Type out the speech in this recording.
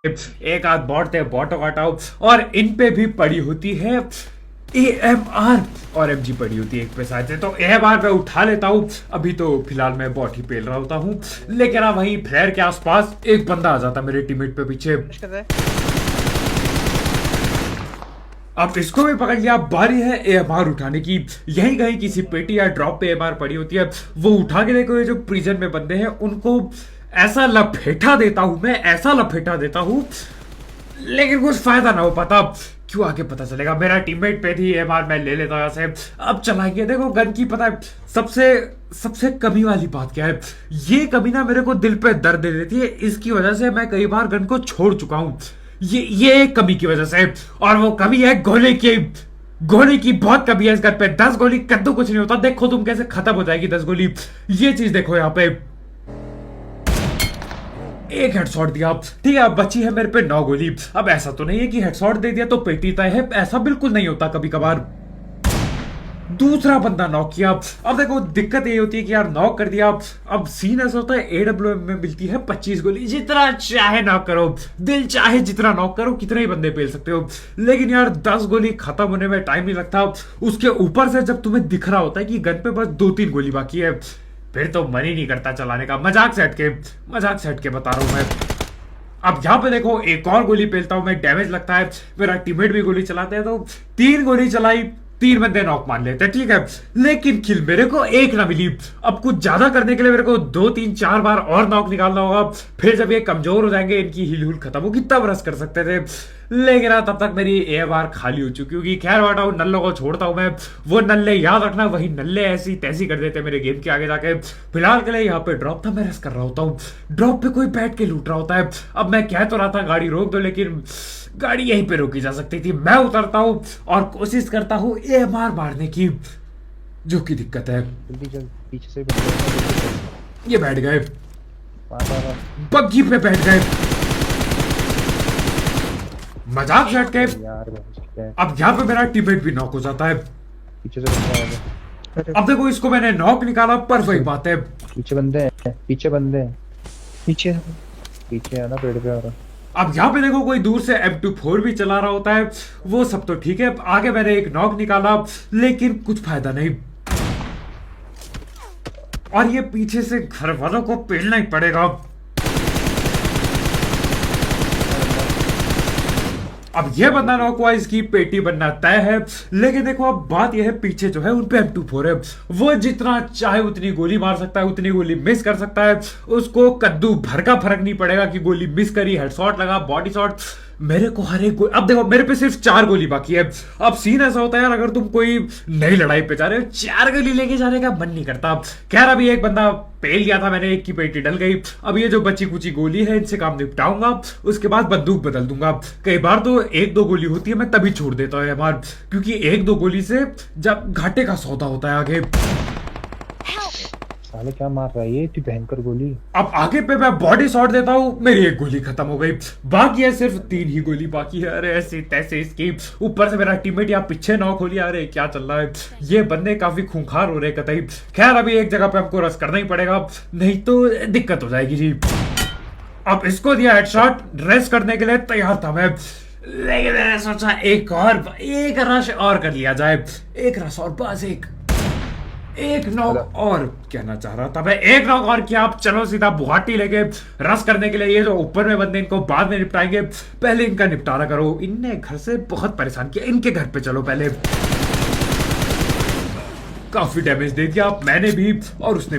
एक आध बॉट थे, बॉटों का टाउ, और इन पे भी पड़ी होती है AMR और MG पड़ी होती है एक पे साथ से। तो AMR मैं उठा लेता हूँ। अभी तो फिलहाल मैं बॉट ही पेल रहा होता हूँ, लेकिन अब वहीं फ्लेयर के आसपास एक बंदा आ जाता मेरे टीममेट पे पीछे। अब इसको भी पकड़ लिया। बारी है AMR उठाने की। यही कहीं किसी पेटी या ड्रॉप पे AMR पड़ी होती है, वो उठा के देखो। ये जो प्रिजन में बंदे हैं उनको ऐसा लपेटा देता हूं मैं, ऐसा लपेटा देता हूं, लेकिन कुछ फायदा ना हो पाता। क्यों आगे पता चलेगा। मेरा टीममेट पे थी AMR, मैं ले लेता हूं ऐसे। अब चलाएंगे। देखो गन की पता है सबसे सबसे कमी वाली बात क्या है, ये कमी ना मेरे को दिल पे दर्द दे देती है। इसकी वजह से मैं कई बार गन को छोड़ चुका हूं, ये एक कमी की वजह से। और वो कमी है गोली की। गोली की बहुत कमी है इस गन पे। 10 गोली कद्दू कुछ नहीं होता। देखो तुम कैसे खत्म हो जाएगी 10 गोली। ये चीज देखो यहाँ पे। एक हेडशॉट दिया, ठीक है। अब बची है मेरे पे 9 गोली। अब ऐसा तो नहीं है कि हेडशॉट दे दिया तो पेटी तय है, ऐसा बिल्कुल नहीं होता। कभी कभार दूसरा बंदा नॉक किया। अब देखो दिक्कत ये होती है कि यार नॉक कर दिया। अब सीन ऐसा होता है AWM में मिलती है 25 गोली। जितना चाहे नॉक करो, दिल चाहे जितना नॉक करो, कितने ही बंदे पेल सकते हो, लेकिन यार 10 गोली खत्म होने में टाइम नहीं लगता। उसके ऊपर से जब तुम्हें दिख रहा होता है कि गन पे बस 2-3 गोली बाकी है, फिर तो मन ही नहीं करता चलाने का। मजाक से हट के बता रहा हूं मैं। अब यहां पे देखो एक और गोली पेलता हूं मैं, डैमेज लगता है। मेरा टीममेट भी गोली चलाते हैं, तो 3 गोली चलाई, 3 बंदे नॉक मान लेते हैं, ठीक है। लेकिन किल मेरे को एक ना मिली। अब कुछ ज्यादा करने के लिए मेरे को 2-3-4 बार और नॉक निकालना होगा। फिर जब ये कमजोर हो जाएंगे, इनकी हील हुल खत्म होगी, तब रस कर सकते थे। लेकिन तब तक मेरी AMR खाली हो चुकी होगी। खैर हटाओ, नल्लों को छोड़ता हूं मैं। वो नल्ले याद रखना, वही नल्ले ऐसी तैसी कर देते मेरे गेम के आगे जाके। फिलहाल के लिए यहाँ पे ड्रॉप था, मैं रस कर रहा होता हूँ। ड्रॉप पे कोई बैठ के लूट रहा होता है। अब मैं कह तो रहा था गाड़ी रोक दो, लेकिन गाड़ी यहीं पे रोकी जा सकती थी। मैं उतरता हूँ और कोशिश करता हूँ AMR मारने की, जो की दिक्कत है। जल्दी चल, पीछे से भी ये बैठ गए, मार। बग्गी पे बैठ गए। मजाक से हट के यार अब यहाँ पे मेरा टीममेट भी नॉक हो जाता है। पीछे से बंदा आ गया। अब देखो इसको मैंने नॉक निकाला, पर वही बात है, पीछे बंदे हैं, पीछे बंदे हैं, पीछे पीछे है ना पेड़ पे। और अब यहाँ पे देखो कोई दूर से M24 भी चला रहा होता है। वो सब तो ठीक है। आगे मैंने एक नॉक निकाला, लेकिन कुछ फायदा नहीं। और ये पीछे से घर वालों को पेलना ही पड़ेगा। अब ये बंदा नॉक हुआ, इसकी पेटी बनना तय है। लेकिन देखो अब बात यह है, पीछे जो है उन पे M24 है। वो जितना चाहे उतनी गोली मार सकता है, उतनी गोली मिस कर सकता है। उसको कद्दू भर का फर्क नहीं पड़ेगा कि गोली मिस करी, हेडशॉट लगा, बॉडी शॉट। मेरे को हर एक अब देखो मेरे पे सिर्फ 4 गोली बाकी है। अब सीन ऐसा होता है यार, अगर तुम कोई नई लड़ाई पे जा रहे हो, 4 गोली लेके जाने का मन नहीं करता। खैर अभी एक बंदा पेल लिया था मैंने, एक की पेटी डल गई। अब ये जो बची कुची गोली है, इनसे काम निपटाऊंगा, उसके बाद बंदूक बदल दूंगा। कई बार तो 1-2 गोली होती है, मैं तभी छोड़ देता हूँ AMR, क्योंकि 1-2 गोली से जब घाटे का सौदा होता है आगे। साले क्या मार रहा है ये, इतनी भयंकर गोली। अब आगे पे मैं बॉडी शॉट देता हूँ, मेरी 1 गोली खत्म हो गई। बाकी है सिर्फ 3 ही गोली बाकी है। अरे ऐसे तैसे इसकी ऊपर से मेरा टीममेट यहाँ पीछे नॉक हो लिया। अरे क्या चल रहा है, ये बंदे काफी खूंखार हो रहे कतई। खैर अभी एक जगह पे हमको रस करना ही पड़ेगा, नहीं तो दिक्कत हो जाएगी जी। अब इसको दिया हेडशॉट, रेस करने के लिए तैयार था मैं, लेकिन मैंने सोचा एक रश और कर लिया जाए। एक रश और बस, एक नॉक और कहना चाह रहा था मैं। एक नॉक और किया। आप चलो सीधा बुगाटी लेके रस करने के लिए। ये जो ऊपर में बंदे, इनको बाद में निपटाएंगे, पहले इनका निपटारा करो। इनने घर से बहुत परेशान किया, इनके घर पे चलो पहले। काफी डैमेज दे दिया मैंने भी, और उसने